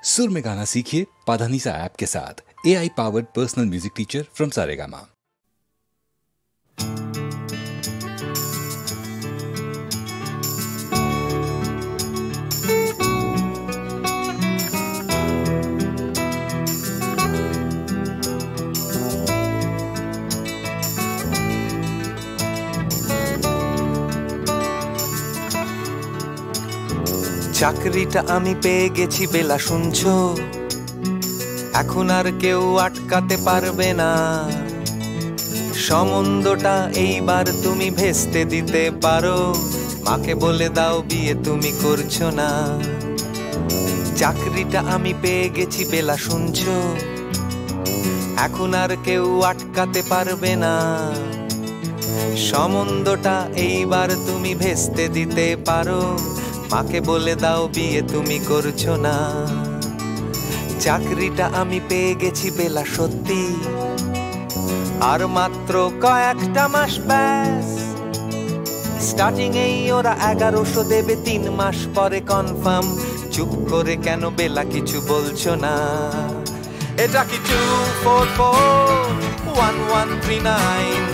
सुर में गाना सीखिए पाधानीसा ऐप के साथ। AI powered personal music teacher from Saregama. চাকরিটা আমি পেয়ে গেছি বেলা শুনছো, এখন আর কেউ আটকাতে পারবে না। সম্বন্ধটা এইবার তুমি ভেস্তে দিতে পারো, মাকে বলে দাও বিয়ে তুমি করছো না। চাকরিটা আমি পেয়ে গেছি বেলা শুনছো, এখন আর কেউ আটকাতে পারবে না। সম্বন্ধটা এইবার তুমি ভেস্তে দিতে পারো, মাকে বলে দাও বিয়ে তুমি করছো না। চাকরিটা আমি পেয়ে গেছি বেলা সত্যি, আর মাত্র কয়েকটা মাস ব্যাস। স্টার্টিং এই ওরা 1100 দেবে, 3 মাস পরে কনফার্ম। চুপ করে কেন বেলা কিছু বলছো না? এটা কি 2441139?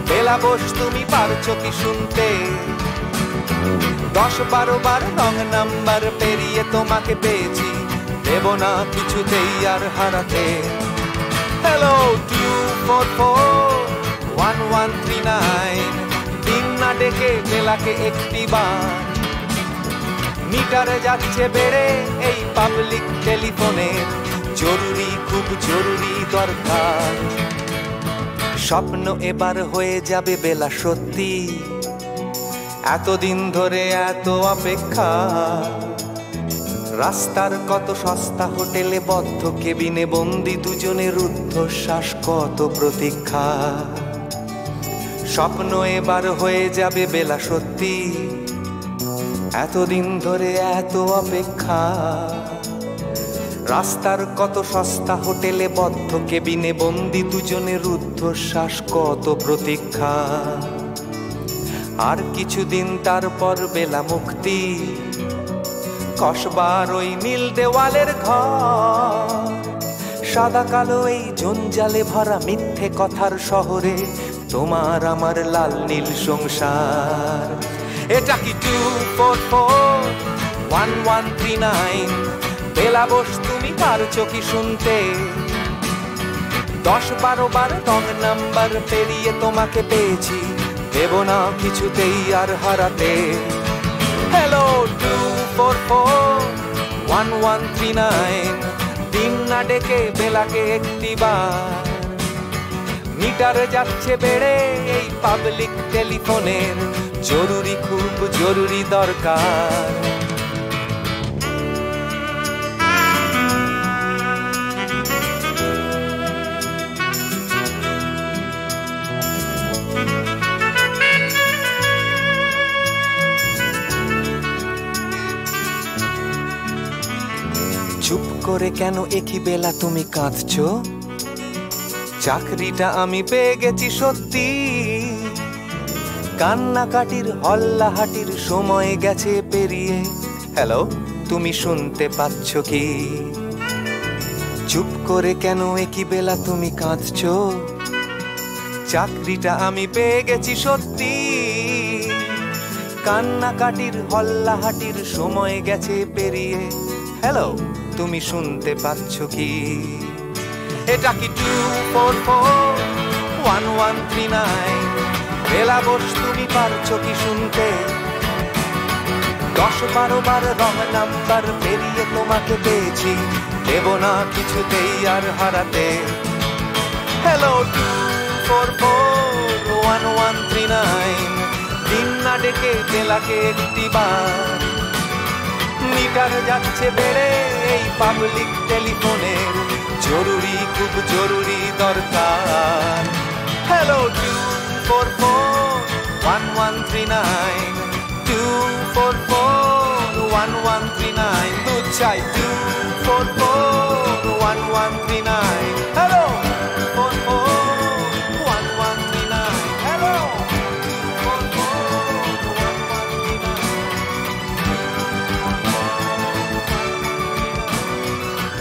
বেলা বোস তুমি পারছো কি শুনতে? 10-12 বার রং নাম্বার পেরিয়ে তোমাকে পেয়েছি, দেব না কিছুতেই আর হারাতে। হ্যালো 2441139, দিন না ডেকে বেলাকে একটি বার। মিটারে যাচ্ছে বেড়ে এই পাবলিক টেলিফোনের, জরুরি খুব জরুরি দরকার। স্বপ্ন এবার হয়ে যাবে বেলা সত্যি, এতদিন ধরে এত অপেক্ষা। রাস্তার কত সস্তা হোটেলে বদ্ধ কেবিনে বন্দি দুজনের রুদ্ধশ্বাস, কত প্রতীক্ষা। স্বপ্ন এবার হয়ে যাবে বেলা সত্যি, এতদিন ধরে এত অপেক্ষা। রাস্তার কত সস্তা হোটেলে বদ্ধ কেবিনে বন্দি দুজনের রুদ্ধশ্বাস, কত প্রতীক্ষা। আর কিছুদিন তারপর বেলা মুক্তি, কসবার ওই নীল দেওয়ালের ঘর। সাদা কালো এই জঞ্জালে ভরা মিথ্যে কথার শহরে, তোমার আমার লাল নীল সংসার। এটা কি 2441139? বেলা বোস তুমি পারছো কি শুনতে? 10-12 বার রং নাম্বার পেরিয়ে তোমাকে পেয়েছি, দেব না কিছুতেই আর হারাতে। হ্যালো 2441139, দিন না ডেকে বেলাকে একটি বার। মিটারে যাচ্ছে বেড়ে এই পাবলিক টেলিফোনের, জরুরি খুব জরুরি দরকার। চুপ করে কেন একই বেলা তুমি কাঁদছো? চাকরিটা আমি পেয়ে গেছি সত্যি, কান্নাকাটির হল্লাহাটির সময় গেছে পেরিয়ে। হ্যালো তুমি শুনতে পাচ্ছ কি? চুপ করে কেন একই বেলা তুমি কাঁদছো? চাকরিটা আমি পেয়ে গেছি সত্যি, কান্নাকাটির হল্লাহাটির সময় গেছে পেরিয়ে। হ্যালো তুমি শুনতে পাচ্ছ কি? এটা কি 2441139? বেলা বোস তুমি পারছো কি শুনতে? 10-12 বার রং নাম্বার পেরিয়ে তোমাকে পেয়েছি, দেব না কিছুতেই আর হারাতে। হ্যালো 2441139, দিন না ডেকে বেলাকে একটি বার। মিটারে যাচ্ছে বেড়ে এই পাবলিক টেলিফোনের, জরুরি খুব জরুরি দরকার। হ্যালো 2441139, 2441139, দুধ চাই 2441139। Hello 2441139, hello 2441139।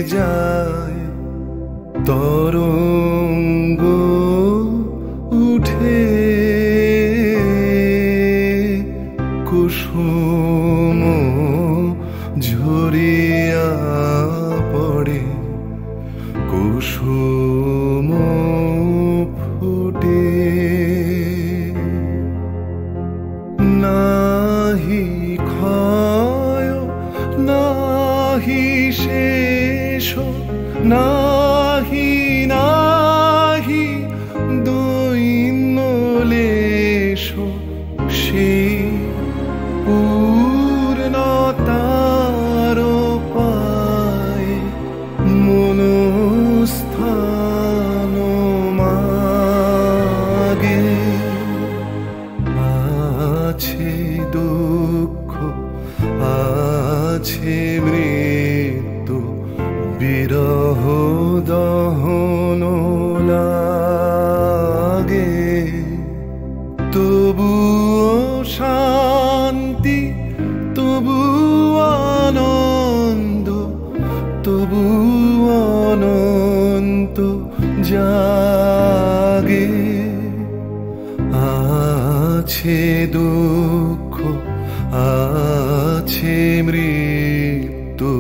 যায় তরঙ্গ উঠে কুসুম ঝরিয়া পড়ে কুসুম ফুটে নাহি ক্ষয় নাহি শেষ নাহি নাহি দৈন্যলেশ সেই পূর্ণতার পায় মনস্থান মাগে আছে দুঃখ আছে মৃত্যু বিরহ দহন লাগে তবুও শান্তি তবু আনন্দ তবু অনন্ত জাগে আছে দুঃখ আছে মৃত্যু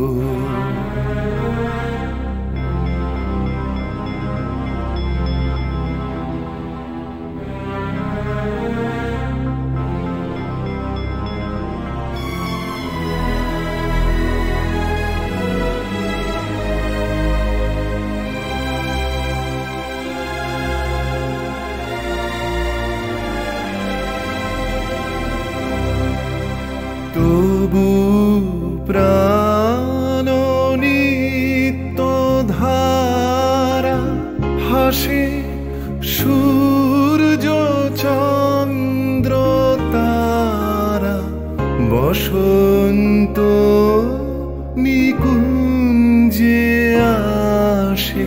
তবু প্রাণ নিত্য ধারা হাসে সূর্য চন্দ্র তারা বসন্ত নিকুঞ্জে আসে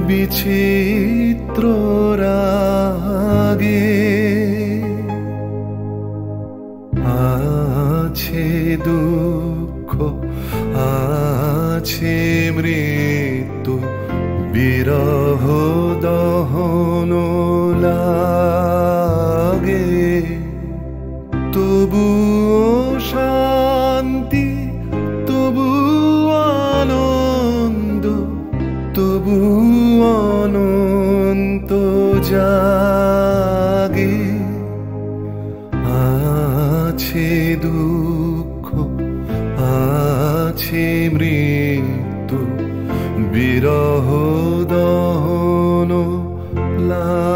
বিচিত্র রাগে আছে দুঃখ আছে মৃত্যু বিরহ দহন লাগে তবু শান্তি তবু আনন্দ তবু অনন্ত জাগে আছে দুঃখ আছে মৃত্যু বিরহ দহন লাগে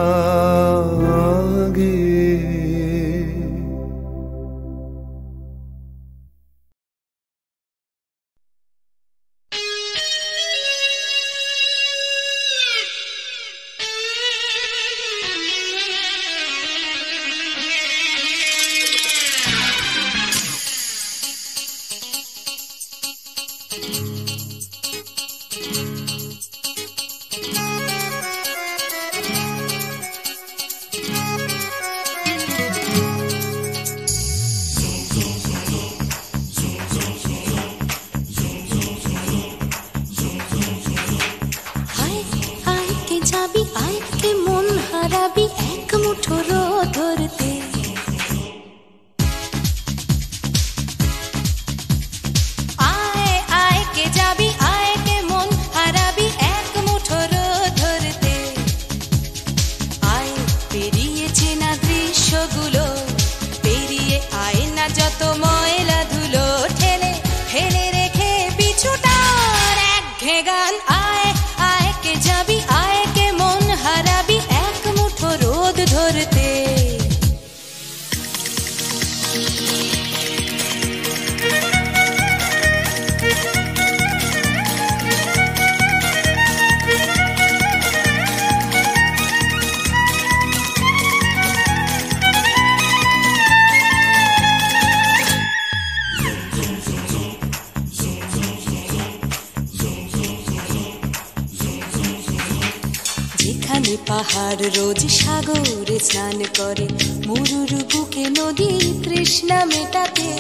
পাহাড় রোজ সাগরে স্নান করে মরুর বুকে নদী তৃষ্ণা মেটাতে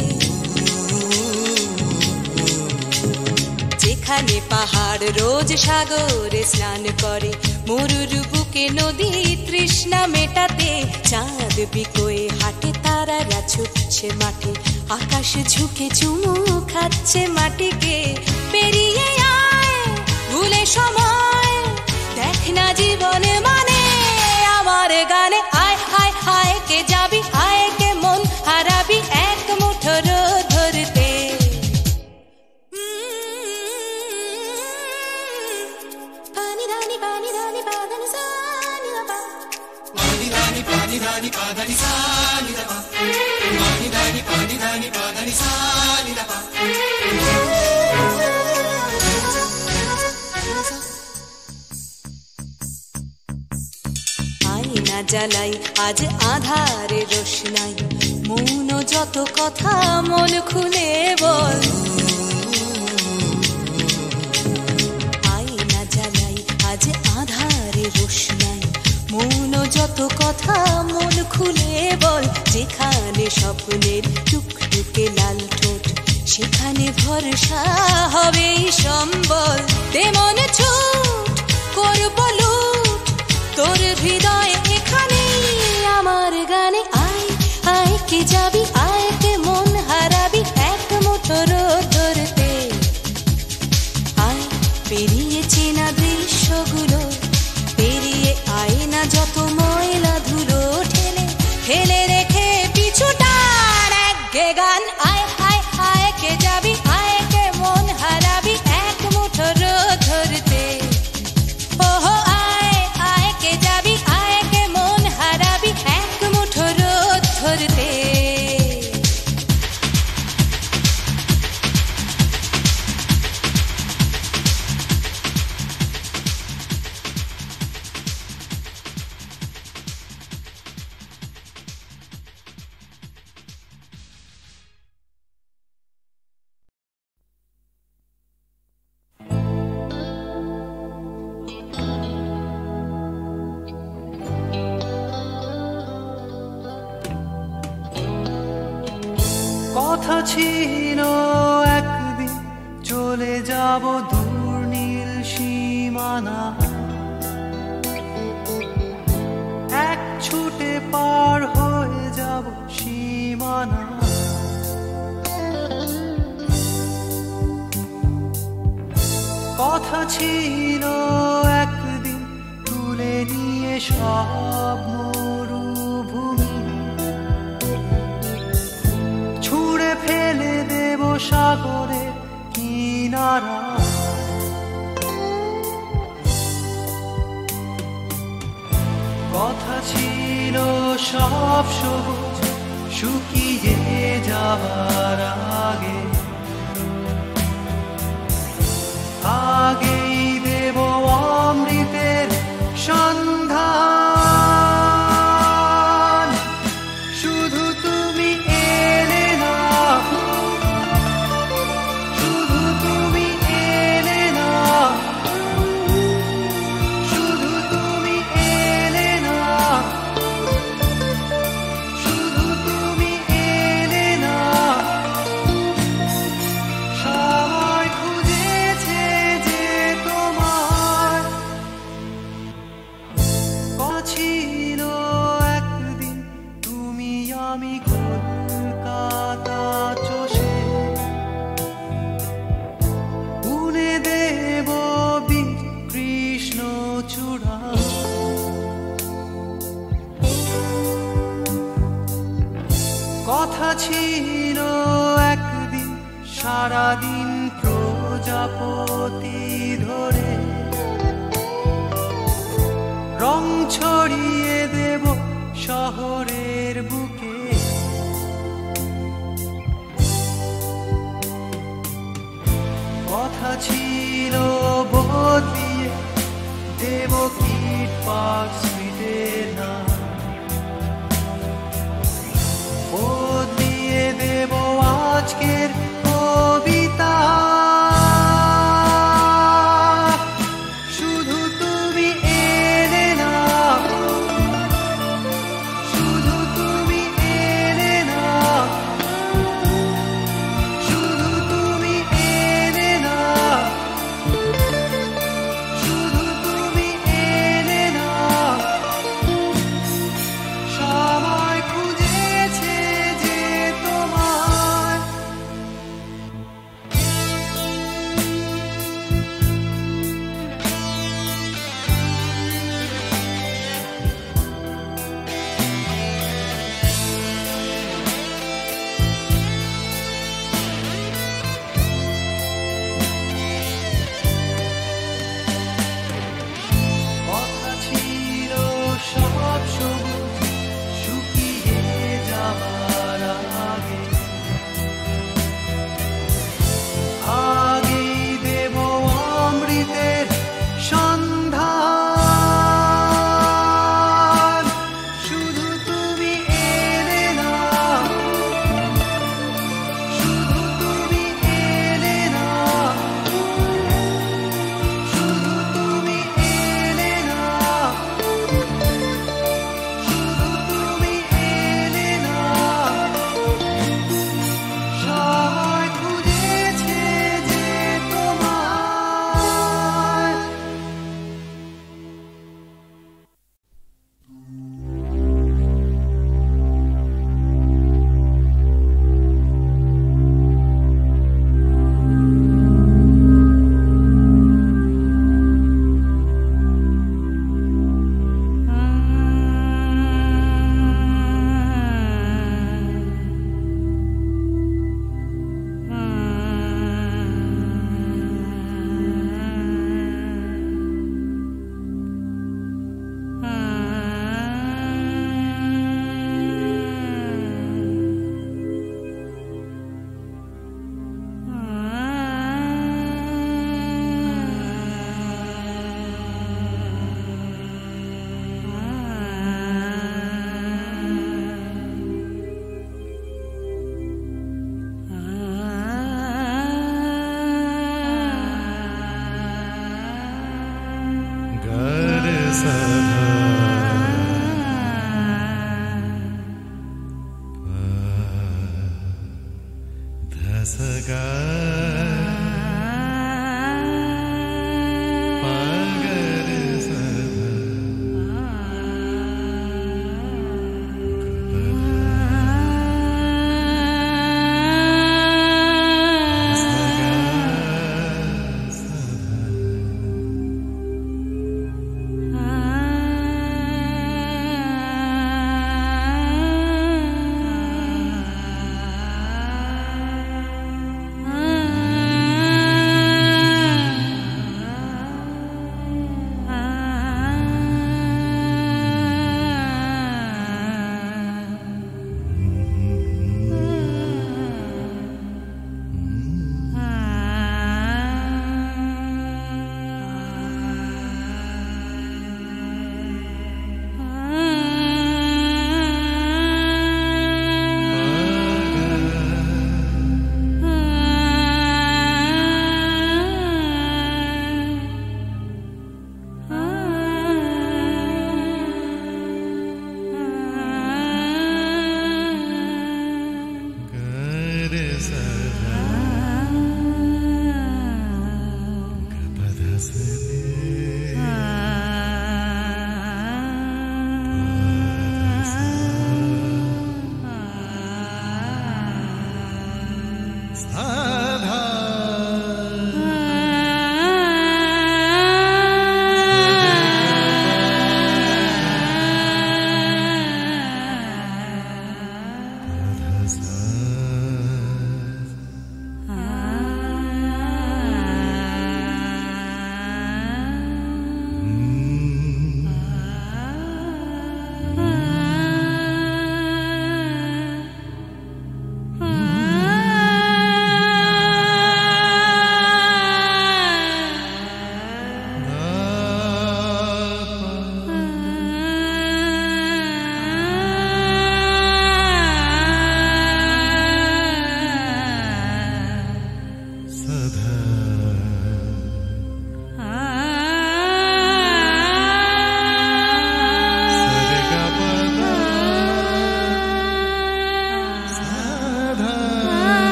যেখানে পাহাড় রোজ সাগরে স্নান করে, মরুর বুকে নদী তৃষ্ণা মেটাতে, চাঁদ বিকোয়ে হাটে তারারা ছুটছে মাঠে, আকাশ ঝুঁকে চুমু খাচ্ছে মাটিকে। পেরিয়ে আয় ভুলে সময়, দেখ না জীবনে মানে আমার গানে। আয় হায় হায় কে যাবি, আয় কে মন হারাবি এক মুঠো রোদ ধরতে। পানি ধানি পানি ধানি পাদানি সানি দাপা, পানি ধানি পাদানি সানি দাপা, পানি ধানি পাদানি সানি দাপা। আয়না জ্বালাই আজ আধারে রোশনাই, মৌন যত কথা মন খুলে বল। আয়না জ্বালাই আজ আধারে রোশনাই, মৌন যত কথা মন খুলে বল। যেখানে স্বপ্নের টুকটুকে লাল ঠোঁট, সেখানে ভরসা হবে সম্বল। তেমন ছুট করব লুট তোর হৃদয় এখানে আমার গানে। আয় আয় কে যাবি, আয় কে মন হারাবি এক মুঠো রোদ ধরতে। আয় পেরিয়ে চেনা দৃশ্যগুলো, পেরিয়ে আয় না যত ময়লা ধুলো, ঠেলে ঠেলে রেখে পিছুটার একঘে গান। আয় আয় আয় কে যাবি, আয় কে মন হারাবি এক মুঠো রোদ ধরতে। ওহো আয় আয় কে যাবি, আয় কে মন হারাবি এক মুঠো রোদ ধরতে। কথা ছিল একদিন চলে যাব দূর নীল সীমানা, এক ছুটে পার হয়ে যাব সীমানা। কথা ছিল একদিন তুলে নিয়ে সব মরুভূমি, ছুঁড়ে ফেলে দেব সাগরের কিনারা। কথা ছিল সব সবুজ শুকিয়ে যাবার আগে, আগেই দেব অমৃতের সন্ধান। শুধু তুমি এলে না, শুধু তুমি এলে না, শুধু তুমি এলে না, শুধু তুমি এলে না। সময় খুঁজেছে যে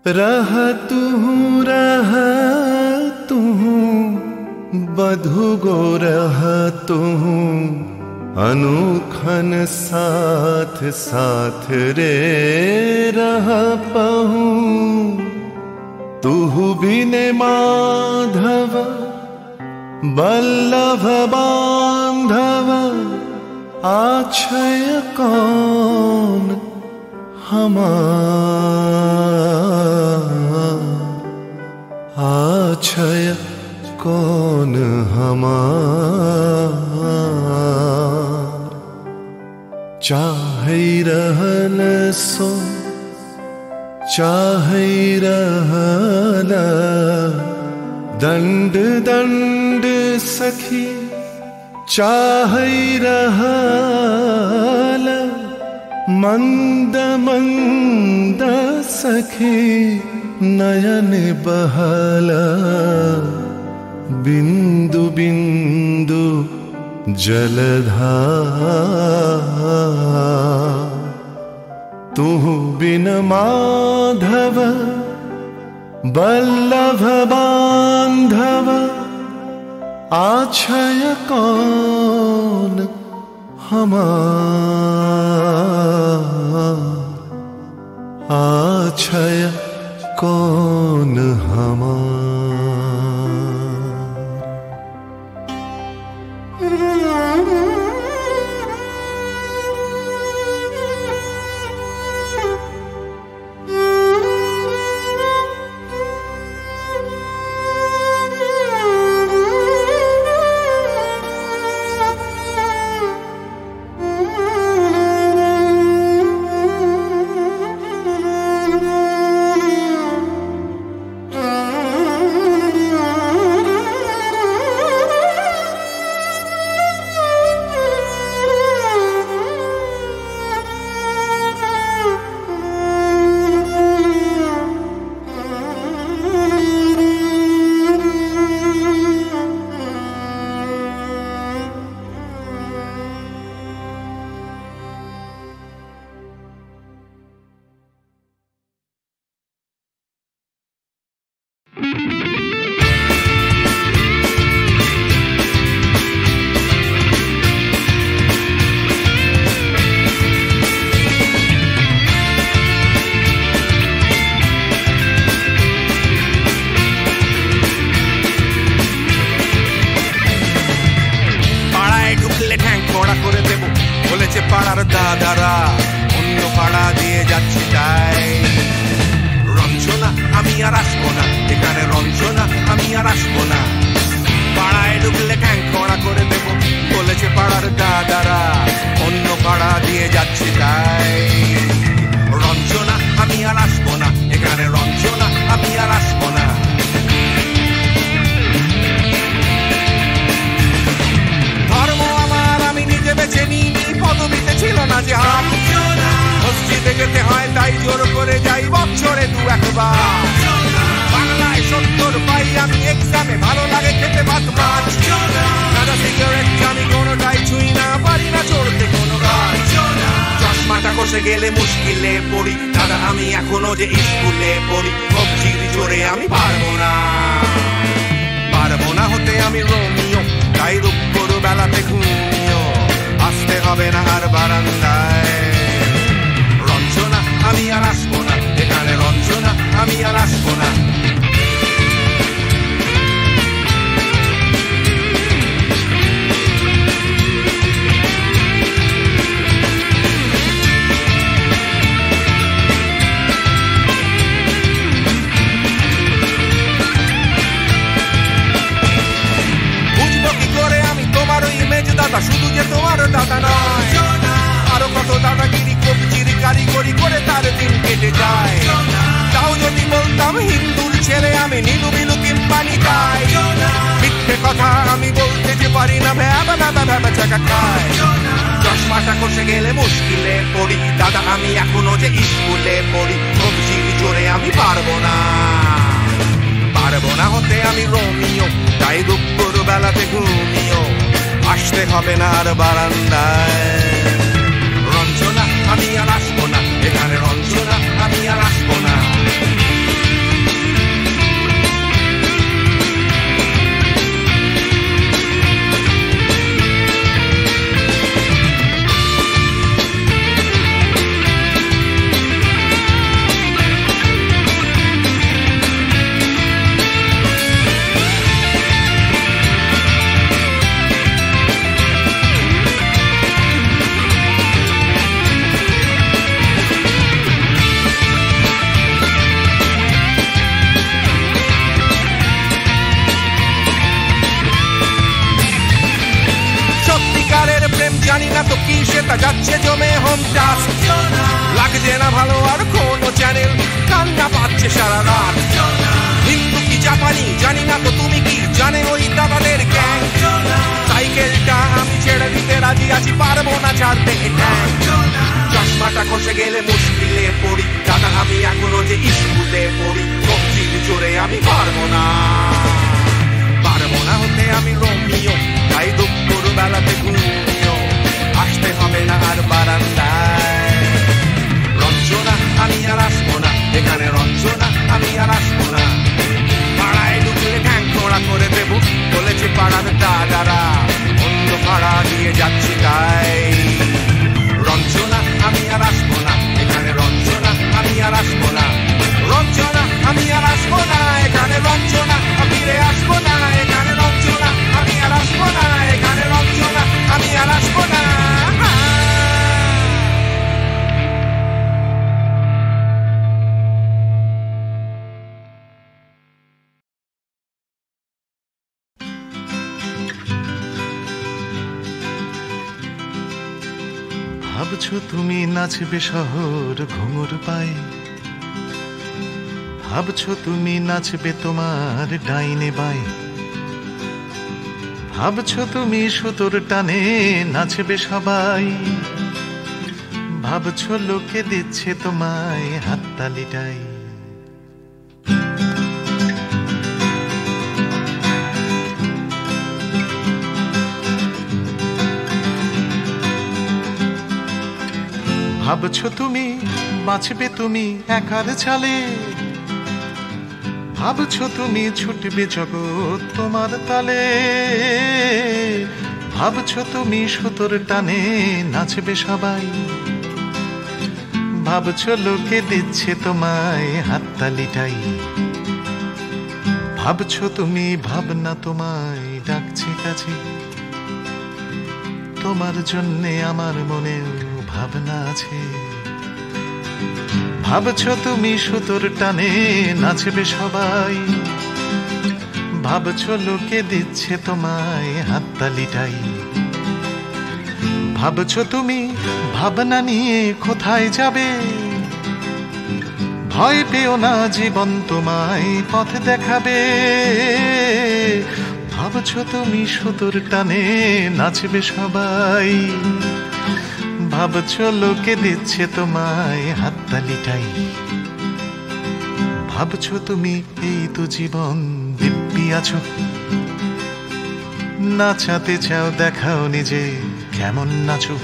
रहा तू बधु गो रहा तू अनुखन साथ साथ रे रहा पहूं तू बिने माधव बल्लभ बांधव आछय कौन आछय कौन हमार चाहे रहल सो चाहे रहल दंड दंड सखी चाहे रहल मंद मंद सखी नयन बहला बिंदु बिंदु जलधार तू बिन माधव बल्लभ बांधव आछय कौन हमार आछय कौन हमार পাড়ার দাদারা অন্য পাড়া দিয়ে যাচ্ছি তাই রঞ্জনা আমি আর আসবো না এখানে রঞ্জনা আমি আর আসবো না পাড়ায় ঢুকলে ঠ্যাং কড়া করে দেবো বলেছে পাড়ার দাদারা অন্য পাড়া দিয়ে যাচ্ছি তাই রঞ্জনা আমি আর আসবো না এখানে রঞ্জনা আমি আর আসবো না ধর্ম আমার আমি নিজে বেছে নিই পদবিতে ছিল না যে মসজিদে যেতে হয় তাই জোর করে যাই বছরে দু একবার বাংলায় 70 পাই আমি এক্সামে ভালো লাগে খেতে ভাত মাছ দাদা সিগারেট আমি কোনোটাই ছুঁই না পারি না চড়তে কোনো গাছ চশমাটা কষে গেলে মুশকিলে পড়ি দাদা আমি এখনো যে স্কুলে পড়ি কবজির জোরে আমি পারবো না হতে আমি রোমিও তাই রূপ করো বেলাতে ঘুমিও আসতে হবে না আর বারান্দায়। রঞ্জনা আমি আর আসবো না এখানে, রঞ্জনা আমি আর আসবো না। দাদা শুধু যে তোমার দাদা নয়, আরো কত দাদাগিরি কবজির কারিগরি করে তার দিন কেটে যায়। তাও যদি বলতাম হিন্দুর ছেলে আমি, নীলু বিলু কিম্বানি গাই। মিথ্যে কথা আমি বলতে যে পারি না, ভ্যাবা দাদা ভ্যাবা চাকা খায়। চশমাটা কষে গেলে মুশকিলে পড়ি দাদা, আমি এখনো যে স্কুলে পড়ি। কবজির জোরে আমি পারবো না, পারবো না হতে আমি রোমিও, তাই দুপুর বেলাতে ঘুমিও আসতে হবে না আর বারান্দায়। রঞ্জনা আমি আর আসবো না এখানে, রঞ্জনা আমি আর আসবো না। জানি না তো কি সেটা যাচ্ছে জমে হোম টাস্ক, লাগছে না ভালো আর কোনো চ্যানেল, কান্না পাচ্ছে সারা রাত। হিন্দু কি জাপানি জানি না তো তুমি কি জানে ওই দাদাদের গ্যাং। সাইকেলটা আমি ছেড়ে দিতে রাজি আছি, পারবো না ছাড়তে এটা। চশমাটা খসে গেলে মুশকিলে পড়ি দাদা, আমি এখনো যে স্কুলে পড়ি। কবজির জোরে আমি পারবো না, পারবো না হতে আমি রোমিও, তাই দুপুর বেলাতে ঘুমিও আসতে হবে না আর বারান্দায়। রঞ্জনা আমি আর আসবো না এখানে, রঞ্জনা আমি আর আসবো না। পাড়ায় ঢুকলে ঠ্যাং খোঁড়া করে দেবো বলেছে পাড়ার দাদারা, অন্য পাড়া দিয়ে যাচ্ছি তাই। রঞ্জনা আমি আর আসবো না এখানে, রঞ্জনা আমি আর আসবো না। রঞ্জনা আমি আর আসবো না এখানে, রঞ্জনা ফিরে আসবো না এখানে, রঞ্জনা আমি আর আসবো না এখানে, রঞ্জনা আমি আর আসবো না। ভাবছো তুমি নাচবে শহর ঘুঙুর পায়ে, ভাবছো তুমি নাচবে তোমার ডাইনে বায়ে, ভাবছো তুমি সুতোর টানে নাচবে সবাই, ভাবছো লোকে দিচ্ছে তোমায় হাততালিটাই। ভাবছো তুমি বাঁচবে তুমি একার চালে, ভাবছো তুমি ছুটবে জগৎ তোমার তালে, ভাবছো তুমি সুতোর টানে নাচবে সবাই, ভাবছো লোকে দিচ্ছে তোমায় হাততালিটাই। ভাবছো তুমি ভাবনা তোমায় ডাকছে কাছে, তোমার জন্যে আমার মনেও ভাবনা আছে। ভাবছো তুমি সুতোর টানে নাচবে সবাই, ভাবছো লোকে দিচ্ছে তোমায় হাততালিটাই। ভাবছো তুমি ভাবনা নিয়ে কোথায় যাবে, ভয় পেও না জীবন তোমায় পথ দেখাবে। ভাবছো তুমি সুতোর টানে নাচবে সবাই, ভাবছো লোকে দিচ্ছে তোমায় হাততালিটাই। ভাবছো তুমি এই তো জীবন দিব্যি আছো, নাচাতে চাও দেখাও নিজে কেমন নাচো।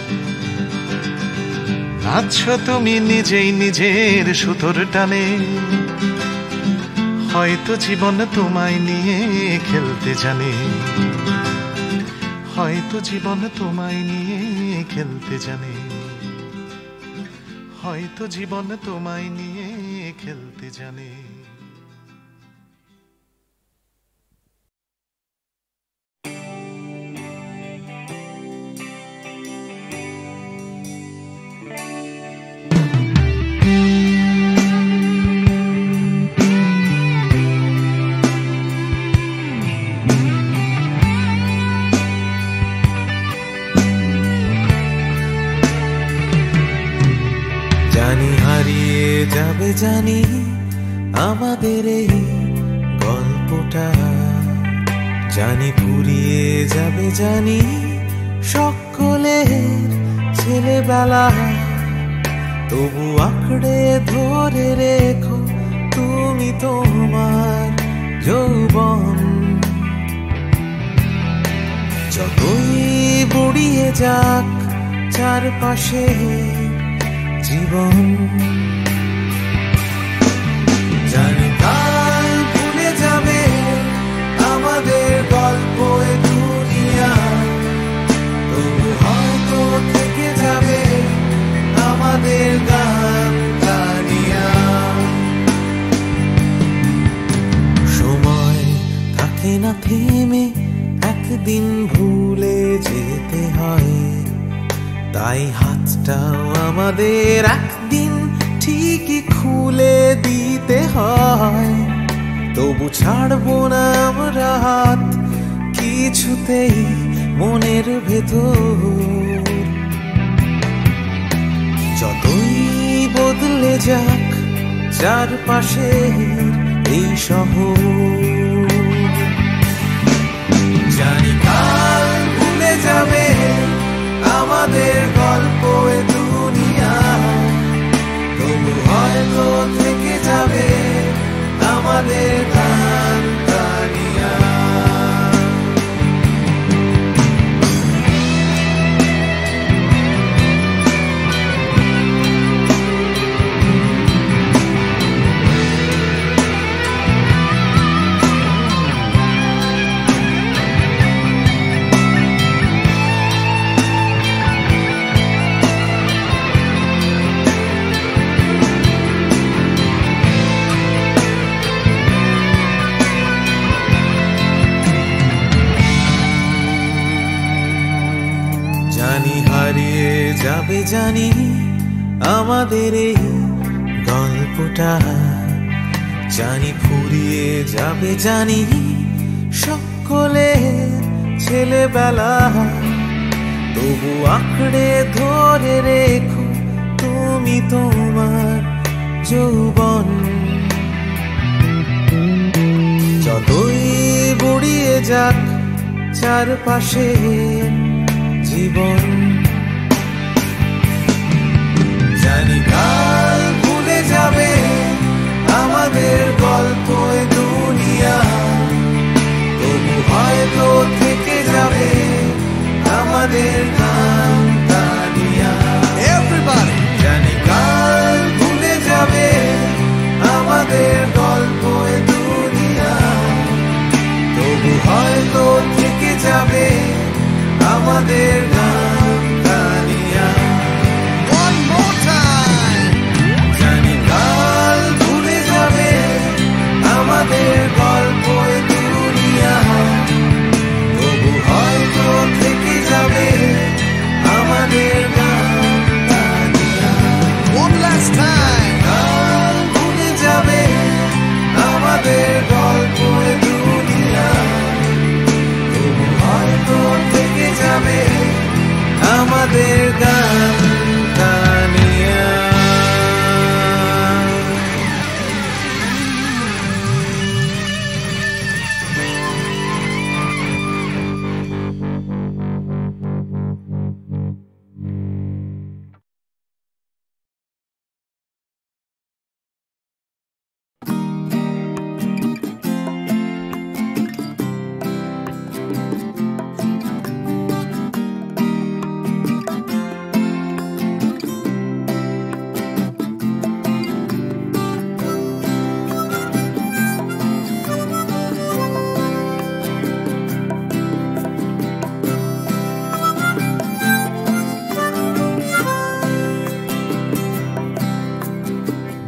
নাচছো তুমি নিজেই নিজের সুতোর টানে, হয়তো জীবন তোমায় নিয়ে খেলতে জানে, হয়তো জীবন তোমায় নিয়ে খেলতে জানে, হয়তো জীবন তোমায় নিয়ে খেলতে জানে। যাবে জানি আমাদের এই গল্পটা, জানি ফুরিয়ে যাবে জানি সকলের ছেলেবেলা, তবু আঁকড়ে ধরে রেখো তুমি তোমার যৌবন। যতই বুড়িয়ে যাক চারপাশে জীবন, জানি কাল ভুলে যাবে আমাদের গল্প এ দুনিয়া, তবু হয়তো থেকে যাবে আমাদের গান গানিয়া। সময় থাকে না থেমে, একদিন ভুলে যেতে হয়, তাই হাতটাও আমাদের একদিন ঠিকই খুলে দিতে হয়। তবু ছাড়বো না আমরা হাত কিছুতেই মনের ভেতর, যতই বদলে যাক চারপাশে এই শহর। জানি কাল ভুলে যাবে আমাদের গল্প এ দুনিয়া, তবু হয়তো থেকে যাবে আমাদের গান গানিয়া। হারিয়ে যাবে জানি আমাদের এই গল্পটা, জানি ফুরিয়ে যাবে জানি সকলের ছেলেবেলা, তবু আঁকড়ে ধরে রেখো তুমি তোমার যৌবন। যতই বুড়িয়ে যাক চারপাশে জীবন, জানি কাল ভুলে যাবে আমাদের গল্প এ দুনিয়া, তবু হয়তো থেকে যাবে আমাদের গান গানিয়া। Everybody! জানি কাল ভুলে যাবে আমাদের গল্প এ দুনিয়া, তবু হয়তো থেকে যাবে আমাদের গান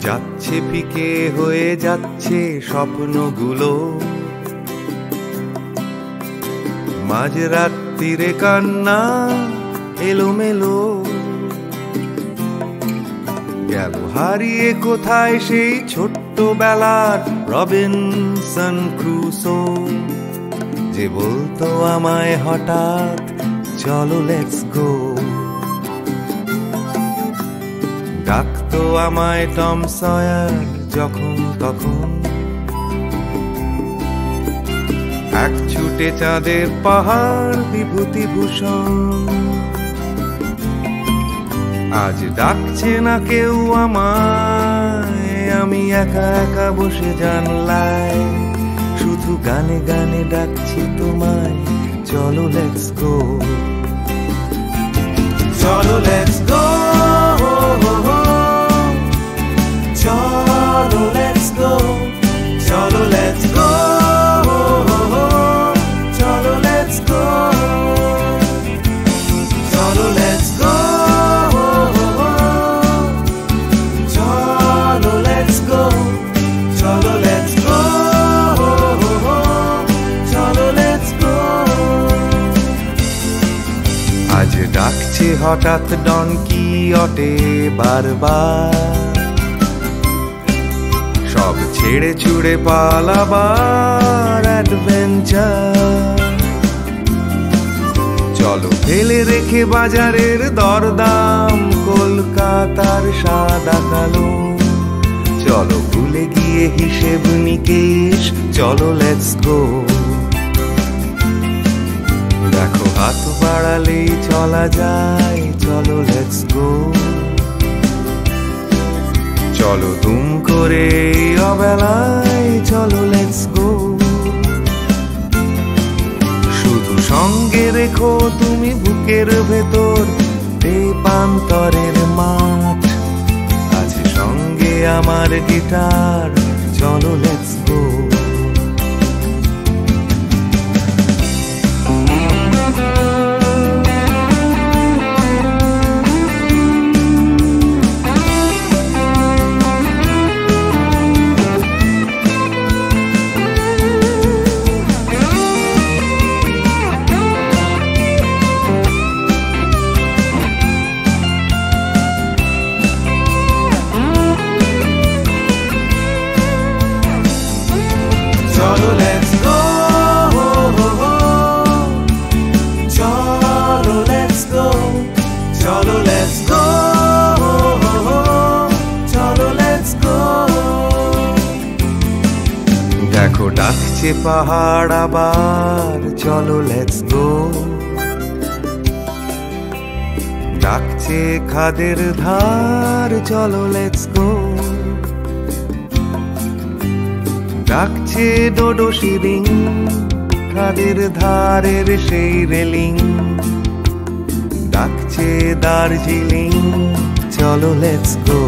যাচ্ছে ফিকে হয়ে যাচ্ছে স্বপ্নগুলো, মাঝরাত্রিরে কান্না এলোমেলো, গেল হারিয়ে কোথায় সেই ছোট্টবেলার রবিনসন ক্রুসো, যে বলতো আমায় হঠাৎ চলো লেটস গো। ডাকতো আমায় টম সয়ার যখন তখন, এক ছুটে চাঁদের পাহাড় বিভূতিভূষণ। আজ ডাকছে না কেউ আমায়, আমি একা একা বসে জানলায়, শুধু গানে গানে ডাকছি তোমায় চলো লেটস গো। চলো লেটস গো, চলো লেটস গো, চলো লেটস গো, চলো লেটস গো, চলো লেটস গো, চলো লেটস গো, চলো লেটস গো, চলো লেটস গো। আজ ডাকছে হঠাৎ ডন কিহটে বারবার, সব ছেড়ে ছুড়ে পালাবার অ্যাডভেঞ্চার। চলো ফেলে রেখে বাজারের দরদাম, কলকাতার সাদা কালো, চলো ভুলে গিয়ে হিসেব নিকেশ, চলো লেটস গো। দেখো হাত বাড়ালেই চলা যায়, চলো লেটস গো। চলো দুম করে অবেলায়, চলো লেটস গো। শুধু সঙ্গে রেখো তুমি বুকের ভেতর দেবান্তরের মাঠ, আছে সঙ্গে আমার গিটার, চলো লেটস গো। চলো লেটস গো, চলো লেটস গো, চলো লেটস গো, চলো লেটস গো। দেখো ডাকছে পাহাড় আবার, চলো লেটস গো। ডাকছে খাদের ধার, চলো লেটস গো। ডাকছে ডোডো শিরিং, খাদের ধারের সেই রেলিং, ডাকছে দার্জিলিং, চলো লেটস গো।